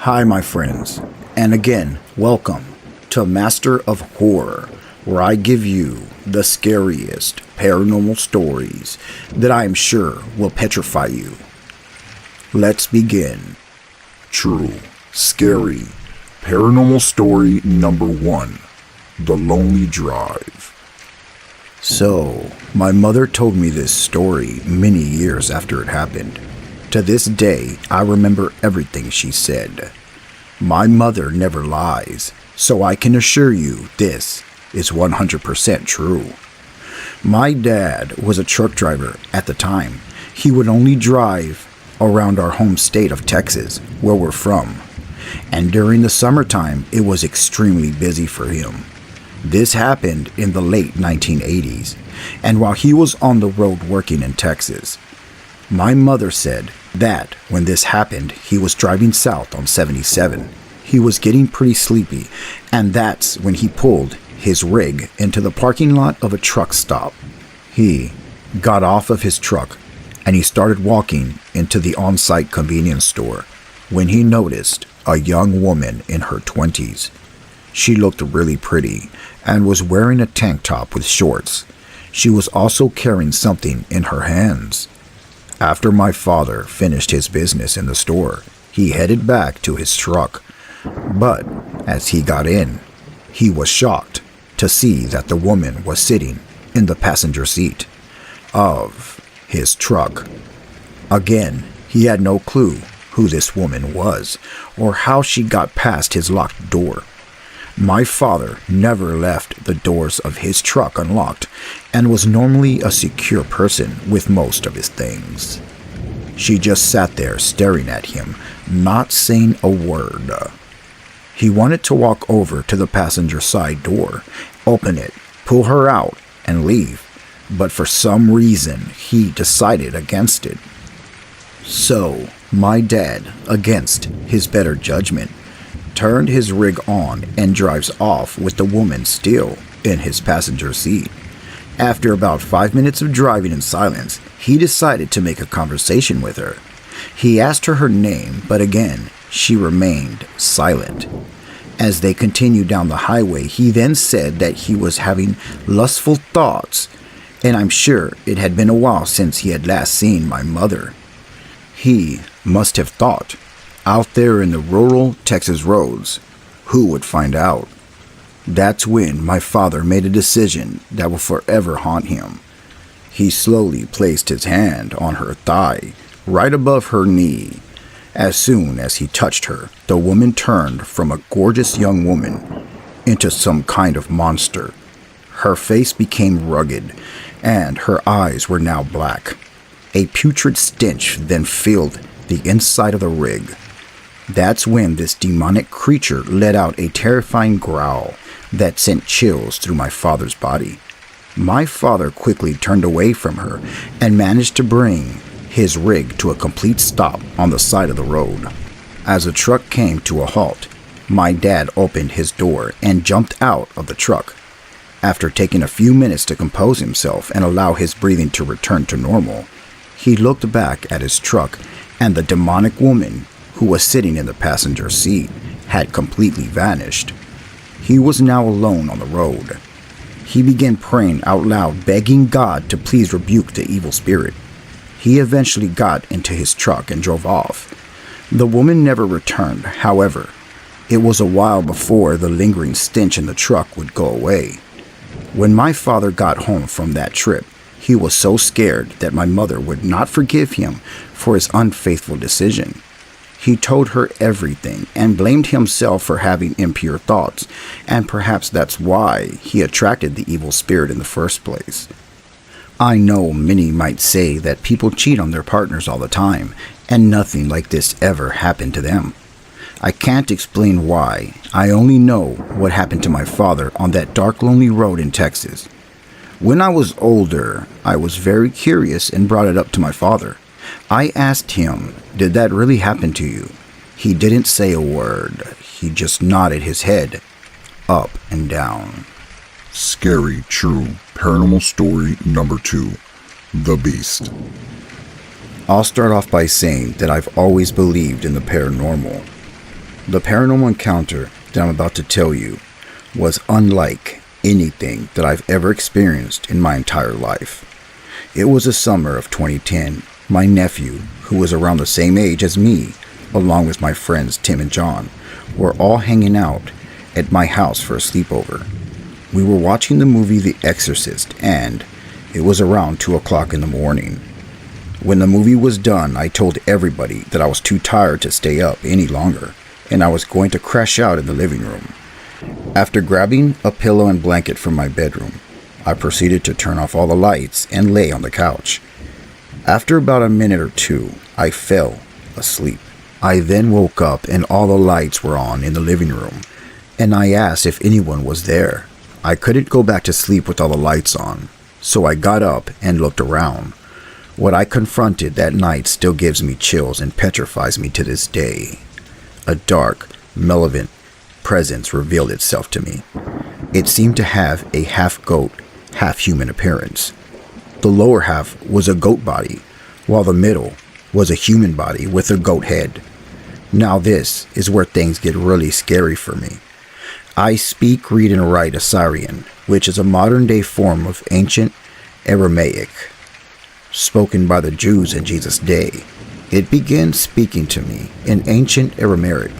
Hi, my friends, and again, welcome to Master of Horror, where I give you the scariest paranormal stories that I am sure will petrify you. Let's begin. True, scary, paranormal story number 1, The Lonely Drive. So, my mother told me this story many years after it happened. To this day, I remember everything she said. My mother never lies, so I can assure you this is 100% true. My dad was a truck driver at the time. He would only drive around our home state of Texas, where we're from. And during the summertime, it was extremely busy for him. This happened in the late 1980s, and while he was on the road working in Texas, my mother said that when this happened, he was driving south on 77. He was getting pretty sleepy, and that's when he pulled his rig into the parking lot of a truck stop. He got off of his truck, and he started walking into the on-site convenience store when he noticed a young woman in her 20s. She looked really pretty and was wearing a tank top with shorts. She was also carrying something in her hands. After my father finished his business in the store, he headed back to his truck. But as he got in, he was shocked to see that the woman was sitting in the passenger seat of his truck. Again, he had no clue who this woman was or how she got past his locked door. My father never left the doors of his truck unlocked and was normally a secure person with most of his things. She just sat there staring at him, not saying a word. He wanted to walk over to the passenger side door, open it, pull her out, and leave, but for some reason he decided against it. So, my dad, against his better judgment, turned his rig on and drives off with the woman still in his passenger seat. After about 5 minutes of driving in silence, he decided to make a conversation with her. He asked her name, but again, she remained silent. As they continued down the highway, he then said that he was having lustful thoughts, and I'm sure it had been a while since he had last seen my mother. He must have thought, out there in the rural Texas roads, who would find out? That's when my father made a decision that will forever haunt him. He slowly placed his hand on her thigh, right above her knee. As soon as he touched her, the woman turned from a gorgeous young woman into some kind of monster. Her face became rugged, and her eyes were now black. A putrid stench then filled the inside of the rig. That's when this demonic creature let out a terrifying growl that sent chills through my father's body. My father quickly turned away from her and managed to bring his rig to a complete stop on the side of the road. As the truck came to a halt, my dad opened his door and jumped out of the truck. After taking a few minutes to compose himself and allow his breathing to return to normal, he looked back at his truck, and the demonic woman who was sitting in the passenger seat had completely vanished. He was now alone on the road. He began praying out loud, begging God to please rebuke the evil spirit. He eventually got into his truck and drove off. The woman never returned, however. It was a while before the lingering stench in the truck would go away. When my father got home from that trip, he was so scared that my mother would not forgive him for his unfaithful decision. He told her everything and blamed himself for having impure thoughts, and perhaps that's why he attracted the evil spirit in the first place. I know many might say that people cheat on their partners all the time, and nothing like this ever happened to them. I can't explain why. I only know what happened to my father on that dark, lonely road in Texas. When I was older, I was very curious and brought it up to my father. I asked him, "Did that really happen to you?" He didn't say a word. He just nodded his head up and down. Scary, true, paranormal story number 2, The Beast. I'll start off by saying that I've always believed in the paranormal. The paranormal encounter that I'm about to tell you was unlike anything that I've ever experienced in my entire life. It was the summer of 2010. My nephew, who was around the same age as me, along with my friends Tim and John, were all hanging out at my house for a sleepover. We were watching the movie The Exorcist, and it was around 2 o'clock in the morning. When the movie was done, I told everybody that I was too tired to stay up any longer, and I was going to crash out in the living room. After grabbing a pillow and blanket from my bedroom, I proceeded to turn off all the lights and lay on the couch. After about a minute or two, I fell asleep. I then woke up and all the lights were on in the living room, and I asked if anyone was there. I couldn't go back to sleep with all the lights on, so I got up and looked around. What I confronted that night still gives me chills and petrifies me to this day. A dark, malevolent presence revealed itself to me. It seemed to have a half-goat, half-human appearance. The lower half was a goat body, while the middle was a human body with a goat head. Now this is where things get really scary for me. I speak, read, and write Assyrian, which is a modern-day form of ancient Aramaic, spoken by the Jews in Jesus' day. It began speaking to me in ancient Aramaic.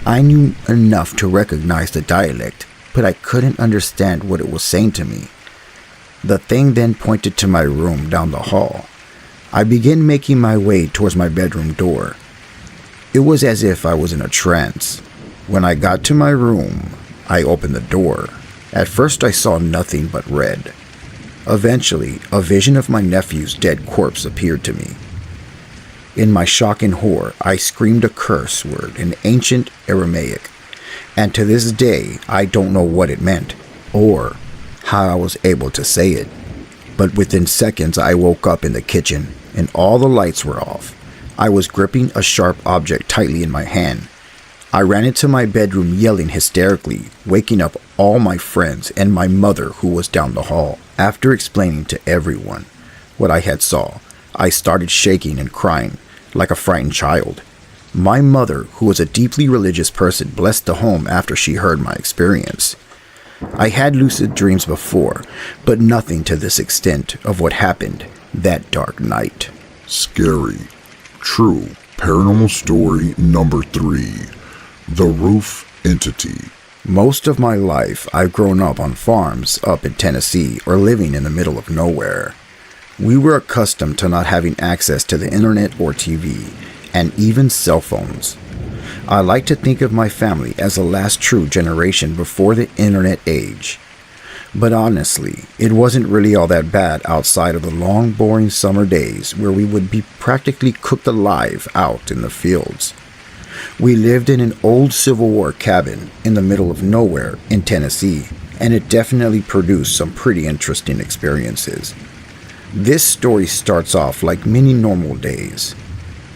I knew enough to recognize the dialect, but I couldn't understand what it was saying to me. The thing then pointed to my room down the hall. I began making my way towards my bedroom door. It was as if I was in a trance. When I got to my room, I opened the door. At first I saw nothing but red. Eventually, a vision of my nephew's dead corpse appeared to me. In my shock and horror, I screamed a curse word in ancient Aramaic, and to this day, I don't know what it meant, or how I was able to say it. But within seconds, I woke up in the kitchen, and all the lights were off. I was gripping a sharp object tightly in my hand. I ran into my bedroom yelling hysterically, waking up all my friends and my mother who was down the hall. After explaining to everyone what I had saw, I started shaking and crying like a frightened child. My mother, who was a deeply religious person, blessed the home after she heard my experience. I had lucid dreams before, but nothing to this extent of what happened that dark night. Scary, true, paranormal story number 3. The Roof Entity. Most of my life, I've grown up on farms up in Tennessee or living in the middle of nowhere. We were accustomed to not having access to the internet or TV, and even cell phones. I like to think of my family as the last true generation before the internet age. But honestly, it wasn't really all that bad outside of the long, boring summer days where we would be practically cooked alive out in the fields. We lived in an old Civil War cabin in the middle of nowhere in Tennessee, and it definitely produced some pretty interesting experiences. This story starts off like many normal days.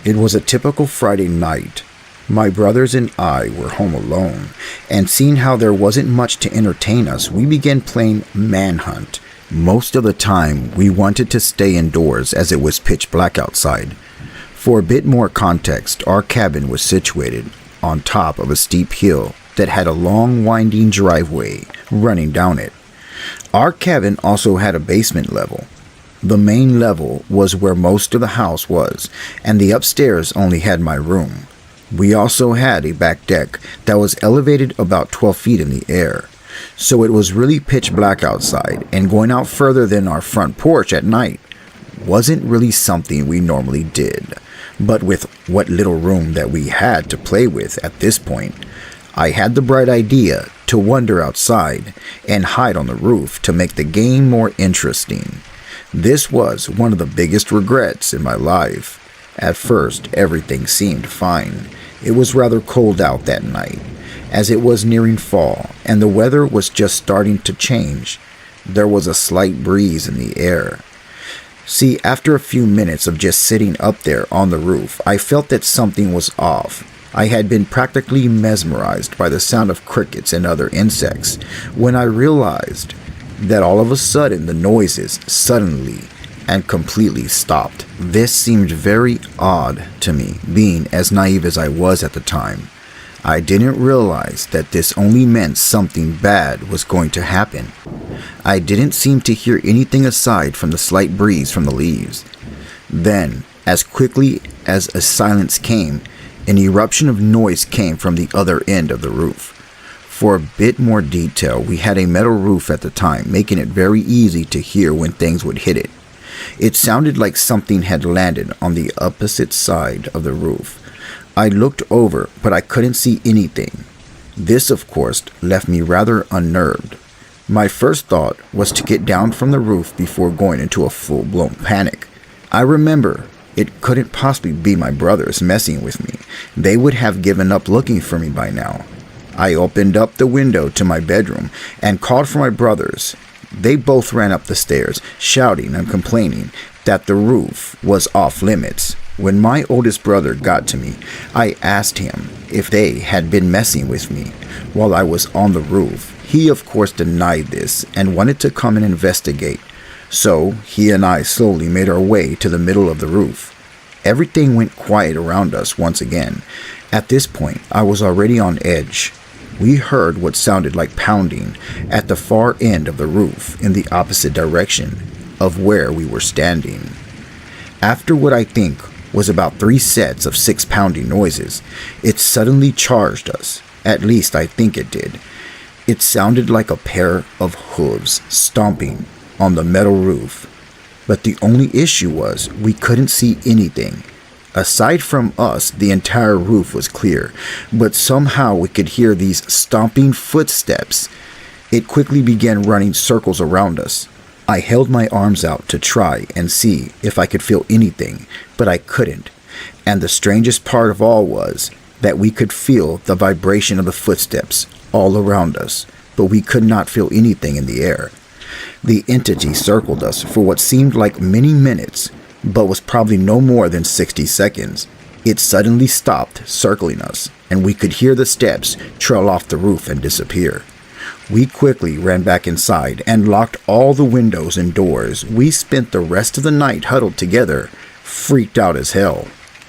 It was a typical Friday night. My brothers and I were home alone, and seeing how there wasn't much to entertain us, we began playing Manhunt. Most of the time, we wanted to stay indoors as it was pitch black outside. For a bit more context, our cabin was situated on top of a steep hill that had a long winding driveway running down it. Our cabin also had a basement level. The main level was where most of the house was, and the upstairs only had my room. We also had a back deck that was elevated about 12 feet in the air, so it was really pitch black outside, and going out further than our front porch at night wasn't really something we normally did. But with what little room that we had to play with at this point, I had the bright idea to wander outside and hide on the roof to make the game more interesting. This was one of the biggest regrets in my life. At first, everything seemed fine. It was rather cold out that night, as it was nearing fall, and the weather was just starting to change. There was a slight breeze in the air. See, after a few minutes of just sitting up there on the roof, I felt that something was off. I had been practically mesmerized by the sound of crickets and other insects when I realized that all of a sudden the noises suddenly and completely stopped. This seemed very odd to me, being as naive as I was at the time. I didn't realize that this only meant something bad was going to happen. I didn't seem to hear anything aside from the slight breeze from the leaves. Then, as quickly as a silence came, an eruption of noise came from the other end of the roof. For a bit more detail, we had a metal roof at the time, making it very easy to hear when things would hit it. It sounded like something had landed on the opposite side of the roof. I looked over, but I couldn't see anything. This, of course, left me rather unnerved. My first thought was to get down from the roof before going into a full-blown panic. I remember it couldn't possibly be my brothers messing with me. They would have given up looking for me by now. I opened up the window to my bedroom and called for my brothers. They both ran up the stairs, shouting and complaining that the roof was off limits. When my oldest brother got to me, I asked him if they had been messing with me while I was on the roof. He, of course, denied this and wanted to come and investigate. So he and I slowly made our way to the middle of the roof. Everything went quiet around us once again. At this point, I was already on edge. We heard what sounded like pounding at the far end of the roof in the opposite direction of where we were standing. After what I think was about 3 sets of 6 pounding noises, it suddenly charged us. At least I think it did. It sounded like a pair of hooves stomping on the metal roof. But the only issue was we couldn't see anything. Aside from us, the entire roof was clear, but somehow we could hear these stomping footsteps. It quickly began running circles around us. I held my arms out to try and see if I could feel anything, but I couldn't. And the strangest part of all was that we could feel the vibration of the footsteps all around us, but we could not feel anything in the air. The entity circled us for what seemed like many minutes, but was probably no more than 60 seconds. It suddenly stopped circling us, and we could hear the steps trail off the roof and disappear. We quickly ran back inside and locked all the windows and doors. We spent the rest of the night huddled together, freaked out as hell.